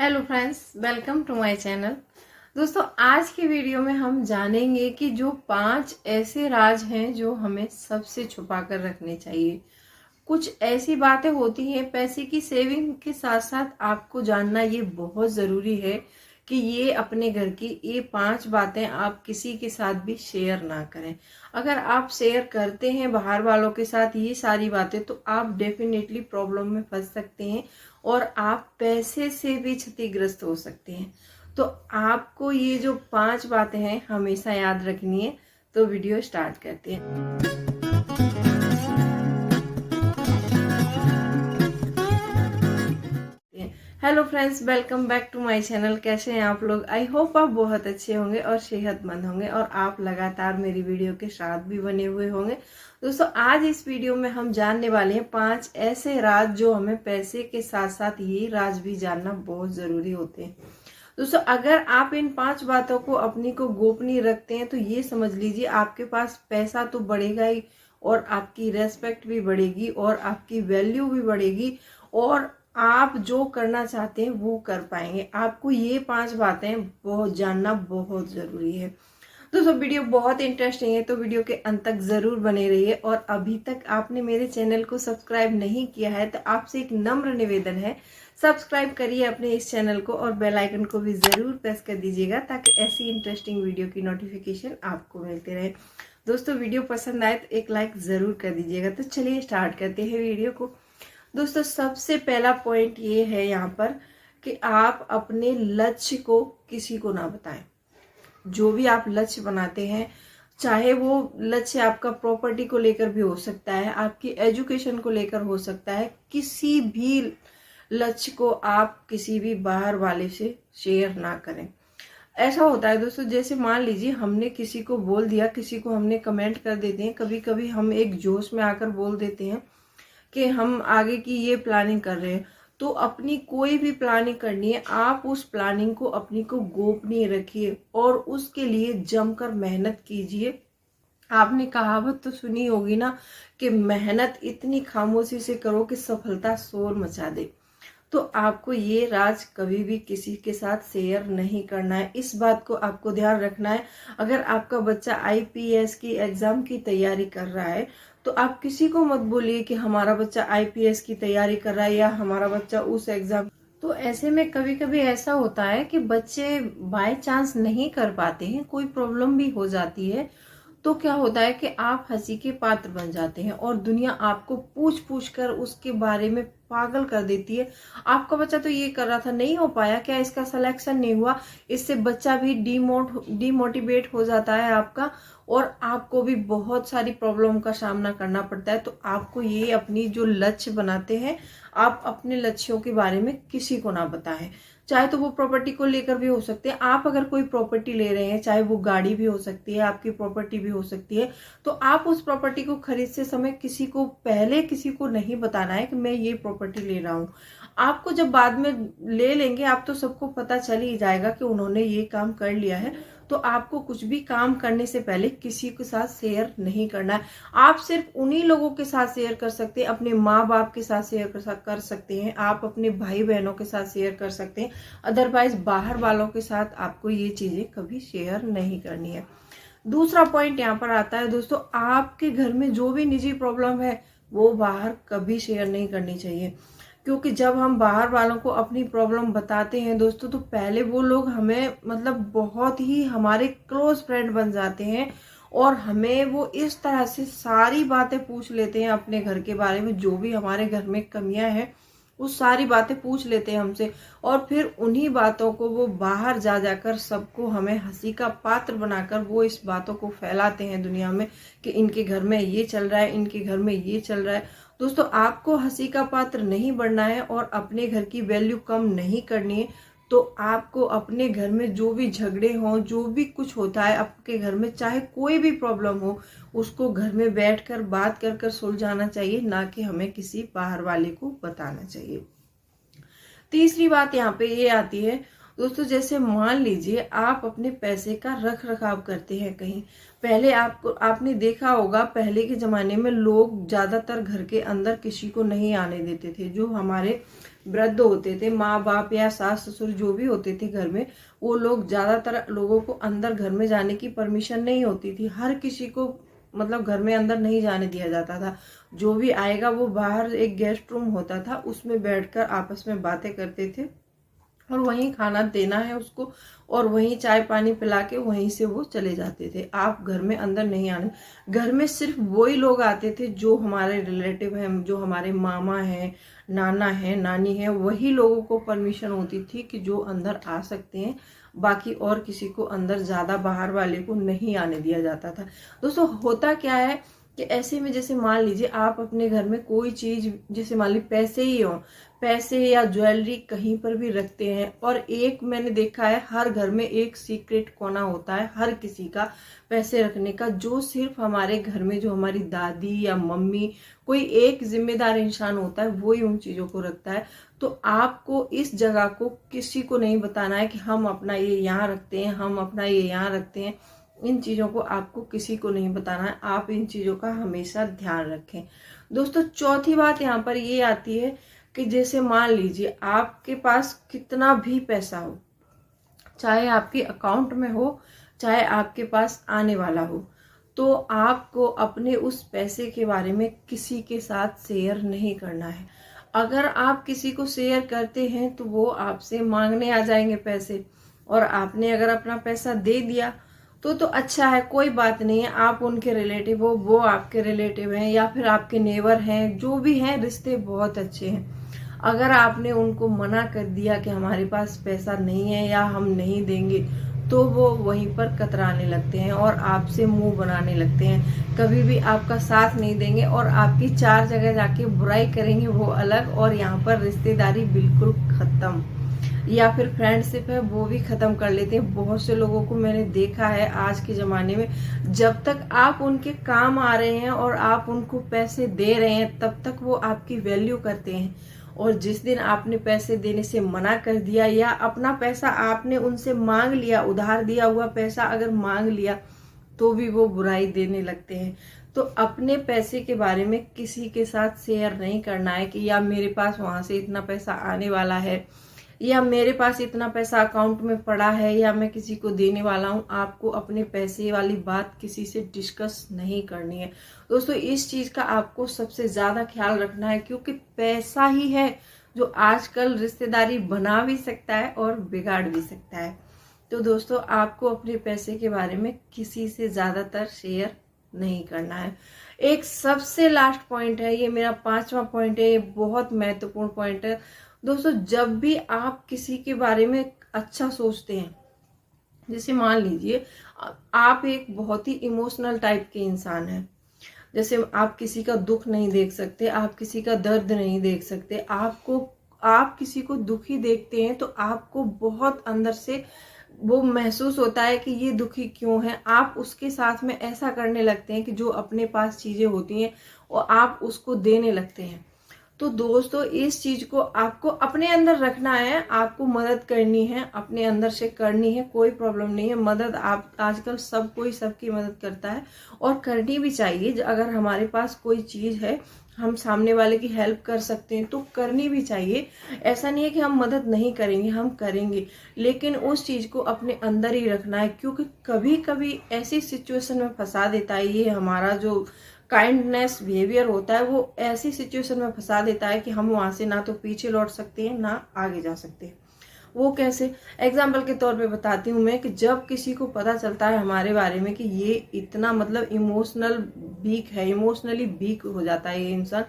Hello friends, welcome to my channel. दोस्तों, आज की वीडियो में हम जानेंगे कि जो 5 ऐसे राज हैं जो हमें सबसे छुपा कर रखने चाहिए। कुछ ऐसी बातें होती हैं पैसे की सेविंग के साथ साथ आपको जानना ये बहुत ज़रूरी है कि ये अपने घर की ये 5 बातें आप किसी के साथ भी शेयर ना करें। अगर आप शेयर करते हैं बाहर वालों के साथ ये सारी बातें तो आप डेफिनेटली प्रॉब्लम में फंस सकते हैं और आप पैसे से भी क्षतिग्रस्त हो सकते हैं। तो आपको ये जो 5 बातें हैं हमेशा याद रखनी है। तो वीडियो स्टार्ट करते हैं। Hello friends, welcome back to my channel. कैसे हैं आप लोग? आई होप आप बहुत अच्छे होंगे और सेहतमंद होंगे और आप लगातार मेरी वीडियो के साथ भी बने हुए होंगे। दोस्तों, आज इस वीडियो में हम जानने वाले हैं 5 ऐसे राज जो हमें पैसे के साथ साथ ये राज भी जानना बहुत जरूरी होते हैं। दोस्तों, अगर आप इन 5 बातों को अपनी को गोपनीय रखते हैं तो ये समझ लीजिए आपके पास पैसा तो बढ़ेगा ही और आपकी रेस्पेक्ट भी बढ़ेगी और आपकी वैल्यू भी बढ़ेगी और आप जो करना चाहते हैं वो कर पाएंगे। आपको ये 5 बातें बहुत जानना बहुत जरूरी है। दोस्तों, वीडियो बहुत इंटरेस्टिंग है तो वीडियो के अंत तक जरूर बने रहिए। और अभी तक आपने मेरे चैनल को सब्सक्राइब नहीं किया है तो आपसे एक नम्र निवेदन है, सब्सक्राइब करिए अपने इस चैनल को और बेल आइकन को भी जरूर प्रेस कर दीजिएगा ताकि ऐसी इंटरेस्टिंग वीडियो की नोटिफिकेशन आपको मिलते रहे। दोस्तों, वीडियो पसंद आए तो एक लाइक जरूर कर दीजिएगा। तो चलिए स्टार्ट करते हैं वीडियो को। दोस्तों, सबसे पहला पॉइंट ये है यहाँ पर कि आप अपने लक्ष्य को किसी को ना बताएं। जो भी आप लक्ष्य बनाते हैं, चाहे वो लक्ष्य आपका प्रॉपर्टी को लेकर भी हो सकता है, आपकी एजुकेशन को लेकर हो सकता है, किसी भी लक्ष्य को आप किसी भी बाहर वाले से शेयर ना करें। ऐसा होता है दोस्तों, जैसे मान लीजिए हमने किसी को बोल दिया, किसी को हमने कमेंट कर देते हैं, कभी कभी हम एक जोश में आकर बोल देते हैं कि हम आगे की ये प्लानिंग कर रहे हैं। तो अपनी कोई भी प्लानिंग करनी है, आप उस प्लानिंग को अपनी को गोपनीय रखिए और उसके लिए जमकर मेहनत कीजिए। आपने कहावत तो सुनी होगी ना कि मेहनत इतनी खामोशी से करो कि सफलता शोर मचा दे। तो आपको ये राज कभी भी किसी के साथ शेयर नहीं करना है। इस बात को आपको ध्यान रखना है। अगर आपका बच्चा आईपीएस की एग्जाम की तैयारी कर रहा है तो आप किसी को मत बोलिए कि हमारा बच्चा आईपीएस की तैयारी कर रहा है या हमारा बच्चा उस एग्जाम। तो ऐसे में कभी कभी ऐसा होता है कि बच्चे बाय चांस नहीं कर पाते हैं, कोई प्रॉब्लम भी हो जाती है। तो क्या होता है कि आप हंसी के पात्र बन जाते हैं और दुनिया आपको पूछ पूछ कर उसके बारे में पागल कर देती है। आपका बच्चा तो ये कर रहा था, नहीं हो पाया, क्या इसका सिलेक्शन नहीं हुआ? इससे बच्चा भी डिमोटिवेट हो जाता है आपका और आपको भी बहुत सारी प्रॉब्लम का सामना करना पड़ता है। तो आपको ये अपनी जो लक्ष्य बनाते हैं, आप अपने लक्ष्यों के बारे में किसी को ना बताएं। चाहे तो वो प्रॉपर्टी को लेकर भी हो सकते हैं। आप अगर कोई प्रॉपर्टी ले रहे हैं, चाहे वो गाड़ी भी हो सकती है, आपकी प्रॉपर्टी भी हो सकती है, तो आप उस प्रॉपर्टी को खरीदते समय किसी को नहीं बताना है कि मैं ये प्रॉपर्टी ले रहा हूँ। आपको जब बाद में ले लेंगे आप तो सबको पता चल ही जाएगा कि उन्होंने ये काम कर लिया है। तो आपको कुछ भी काम करने से पहले किसी के साथ शेयर नहीं करना है। आप सिर्फ उन्हीं लोगों के साथ शेयर कर सकते हैं, अपने माँ बाप के साथ शेयर कर सकते हैं, आप अपने भाई बहनों के साथ शेयर कर सकते हैं। अदरवाइज बाहर वालों के साथ आपको ये चीजें कभी शेयर नहीं करनी है। दूसरा पॉइंट यहाँ पर आता है दोस्तों, आपके घर में जो भी निजी प्रॉब्लम है वो बाहर कभी शेयर नहीं करनी चाहिए। क्योंकि जब हम बाहर वालों को अपनी प्रॉब्लम बताते हैं दोस्तों, तो पहले वो लोग हमें बहुत ही हमारे क्लोज फ्रेंड बन जाते हैं और हमें वो इस तरह से सारी बातें पूछ लेते हैं अपने घर के बारे में, जो भी हमारे घर में कमियां हैं वो सारी बातें पूछ लेते हैं हमसे। और फिर उन्हीं बातों को वो बाहर जा जाकर सबको हमें हंसी का पात्र बनाकर वो इस बातों को फैलाते हैं दुनिया में कि इनके घर में ये चल रहा है, इनके घर में ये चल रहा है। दोस्तों, आपको हंसी का पात्र नहीं बनना है और अपने घर की वैल्यू कम नहीं करनी है। तो आपको अपने घर में जो भी झगड़े हों, जो भी कुछ होता है आपके घर में, चाहे कोई भी प्रॉब्लम हो, उसको घर में बैठकर बात कर कर सुलझाना चाहिए, ना कि हमें किसी बाहर वाले को बताना चाहिए। तीसरी बात यहाँ पे ये आती है दोस्तों, जैसे मान लीजिए आप अपने पैसे का रख रखाव करते हैं कहीं। पहले आपने देखा होगा, पहले के जमाने में लोग ज्यादातर घर के अंदर किसी को नहीं आने देते थे। जो हमारे वृद्ध होते थे, माँ बाप या सास ससुर जो भी होते थे घर में, वो लोग ज्यादातर लोगों को अंदर घर में जाने की परमिशन नहीं होती थी। हर किसी को मतलब घर में अंदर नहीं जाने दिया जाता था। जो भी आएगा वो बाहर एक गेस्ट रूम होता था, उसमें बैठकर आपस में बातें करते थे और वहीं खाना देना है उसको, और वहीं चाय पानी पिला के वहीं से वो चले जाते थे। आप घर में अंदर नहीं आने। घर में सिर्फ वही लोग आते थे जो हमारे रिलेटिव हैं, जो हमारे मामा हैं, नाना है, नानी है, वही लोगों को परमिशन होती थी कि जो अंदर आ सकते हैं। बाकी और किसी को अंदर ज्यादा बाहर वाले को नहीं आने दिया जाता था। दोस्तों होता क्या है कि ऐसे में जैसे मान लीजिए आप अपने घर में कोई चीज, जैसे मान लीजिए पैसे ही हो, पैसे या ज्वेलरी कहीं पर भी रखते हैं, और एक मैंने देखा है हर घर में एक सीक्रेट कोना होता है हर किसी का पैसे रखने का, जो सिर्फ हमारे घर में जो हमारी दादी या मम्मी, कोई एक जिम्मेदार इंसान होता है, वो ही उन चीजों को रखता है। तो आपको इस जगह को किसी को नहीं बताना है कि हम अपना ये यहाँ रखते हैं, हम अपना ये यहाँ रखते हैं। इन चीजों को आपको किसी को नहीं बताना है। आप इन चीजों का हमेशा ध्यान रखें। दोस्तों चौथी बात यहाँ पर ये आती है कि जैसे मान लीजिए आपके पास कितना भी पैसा हो, चाहे आपके अकाउंट में हो, चाहे आपके पास आने वाला हो, तो आपको अपने उस पैसे के बारे में किसी के साथ शेयर नहीं करना है। अगर आप किसी को शेयर करते हैं तो वो आपसे मांगने आ जाएंगे पैसे, और आपने अगर अपना पैसा दे दिया तो अच्छा है, कोई बात नहीं है। आप उनके रिलेटिव हो, वो आपके रिलेटिव हैं, या फिर आपके नेबर हैं, जो भी हैं, रिश्ते बहुत अच्छे हैं। अगर आपने उनको मना कर दिया कि हमारे पास पैसा नहीं है या हम नहीं देंगे, तो वो वहीं पर कतराने लगते हैं और आपसे मुंह बनाने लगते हैं। कभी भी आपका साथ नहीं देंगे और आपकी चार जगह जाके बुराई करेंगे, वो अलग, और यहाँ पर रिश्तेदारी बिल्कुल खत्म। या फिर फ्रेंडशिप है वो भी खत्म कर लेते हैं। बहुत से लोगों को मैंने देखा है आज के जमाने में, जब तक आप उनके काम आ रहे हैं और आप उनको पैसे दे रहे हैं तब तक वो आपकी वैल्यू करते हैं, और जिस दिन आपने पैसे देने से मना कर दिया या अपना पैसा आपने उनसे मांग लिया, उधार दिया हुआ पैसा अगर मांग लिया, तो भी वो बुराई देने लगते हैं। तो अपने पैसे के बारे में किसी के साथ शेयर नहीं करना है कि या मेरे पास वहां से इतना पैसा आने वाला है, या मेरे पास इतना पैसा अकाउंट में पड़ा है, या मैं किसी को देने वाला हूं। आपको अपने पैसे वाली बात किसी से डिस्कस नहीं करनी है। दोस्तों इस चीज का आपको सबसे ज्यादा ख्याल रखना है, क्योंकि पैसा ही है जो आजकल रिश्तेदारी बना भी सकता है और बिगाड़ भी सकता है। तो दोस्तों आपको अपने पैसे के बारे में किसी से ज्यादातर शेयर नहीं करना है। एक सबसे लास्ट पॉइंट है, ये मेरा 5वां पॉइंट है, ये बहुत महत्वपूर्ण पॉइंट है। दोस्तों जब भी आप किसी के बारे में अच्छा सोचते हैं, जैसे मान लीजिए आप एक बहुत ही इमोशनल टाइप के इंसान हैं, जैसे आप किसी का दुख नहीं देख सकते, आप किसी का दर्द नहीं देख सकते, आप किसी को दुखी देखते हैं तो आपको बहुत अंदर से वो महसूस होता है कि ये दुखी क्यों है। आप उसके साथ में ऐसा करने लगते हैं कि जो अपने पास चीजें होती हैं और आप उसको देने लगते हैं। तो दोस्तों इस चीज को आपको अपने अंदर रखना है, आपको मदद करनी है, अपने अंदर से करनी है, कोई प्रॉब्लम नहीं है। मदद आप आजकल सब कोई सबकी मदद करता है और करनी भी चाहिए। अगर हमारे पास कोई चीज है, हम सामने वाले की हेल्प कर सकते हैं तो करनी भी चाहिए। ऐसा नहीं है कि हम मदद नहीं करेंगे, हम करेंगे, लेकिन उस चीज को अपने अंदर ही रखना है, क्योंकि कभी कभी ऐसी सिचुएशन में फंसा देता है ये हमारा जो काइंडनेस बिहेवियर होता है, वो ऐसी सिचुएशन में फंसा देता है कि हम वहां से ना तो पीछे लौट सकते हैं ना आगे जा सकते हैं। वो कैसे, एग्जाम्पल के तौर पे बताती हूँ मैं, कि जब किसी को पता चलता है हमारे बारे में कि ये इतना मतलब इमोशनल वीक है, इमोशनली वीक हो जाता है ये इंसान,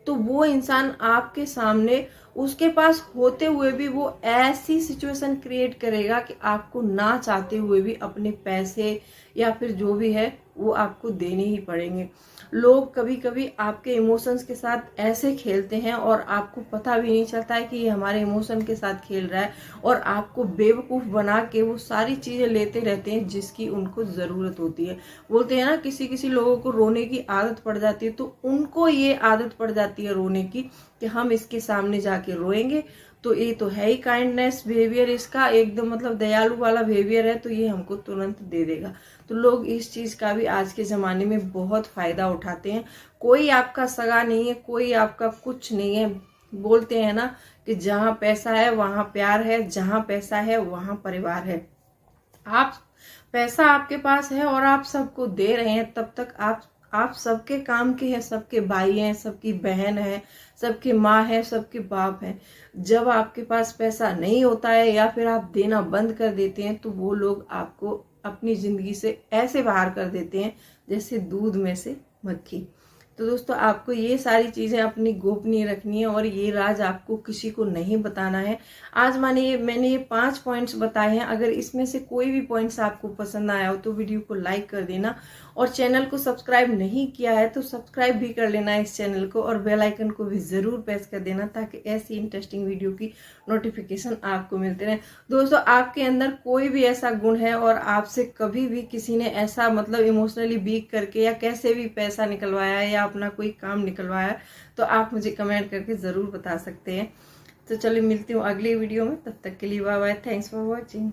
तो वो इंसान आपके सामने उसके पास होते हुए भी वो ऐसी सिचुएशन क्रिएट करेगा कि आपको ना चाहते हुए भी अपने पैसे या फिर जो भी है वो आपको देने ही पड़ेंगे। लोग कभी कभी आपके इमोशंस के साथ ऐसे खेलते हैं और आपको पता भी नहीं चलता है कि ये हमारे इमोशन के साथ खेल रहा है, और आपको बेवकूफ बना के वो सारी चीजें लेते रहते हैं जिसकी उनको जरूरत होती है। बोलते हैं ना किसी किसी लोगों को रोने की आदत पड़ जाती है, तो उनको ये आदत पड़ जाती है रोने की कि हम इसके सामने जाके रोएंगे, तो ये तो है ही काइंडनेस बिहेवियर, इसका एकदम मतलब दयालु वाला बिहेवियर है, तो ये हमको तुरंत दे देगा। तो लोग इस चीज का भी आज के जमाने में बहुत फायदा उठाते हैं। कोई आपका सगा नहीं है, कोई आपका कुछ नहीं है, बोलते हैं ना कि जहाँ पैसा है वहां प्यार है, जहाँ पैसा है वहां परिवार है। आप पैसा आपके पास है और आप सबको दे रहे हैं, तब तक आप सबके काम के हैं, सबके भाई हैं, सबकी बहन है, सबकी माँ है, सबके बाप है। जब आपके पास पैसा नहीं होता है या फिर आप देना बंद कर देते हैं तो वो लोग आपको अपनी जिंदगी से ऐसे बाहर कर देते हैं जैसे दूध में से मक्खी। तो दोस्तों आपको ये सारी चीजें अपनी गोपनीय रखनी है और ये राज आपको किसी को नहीं बताना है। आज मैंने ये 5 पॉइंट्स बताए हैं। अगर इसमें से कोई भी पॉइंट्स आपको पसंद आया हो तो वीडियो को लाइक कर देना, और चैनल को सब्सक्राइब नहीं किया है तो सब्सक्राइब भी कर लेना इस चैनल को, और बेल आइकन को भी जरूर प्रेस कर देना ताकि ऐसी इंटरेस्टिंग वीडियो की नोटिफिकेशन आपको मिलते रहे। दोस्तों आपके अंदर कोई भी ऐसा गुण है और आपसे कभी भी किसी ने ऐसा मतलब इमोशनली वीक करके या कैसे भी पैसा निकलवाया या अपना कोई काम निकलवाया, तो आप मुझे कमेंट करके जरूर बता सकते हैं। तो चलिए मिलती हूँ अगली वीडियो में, तब तक के लिए bye bye, thanks for watching.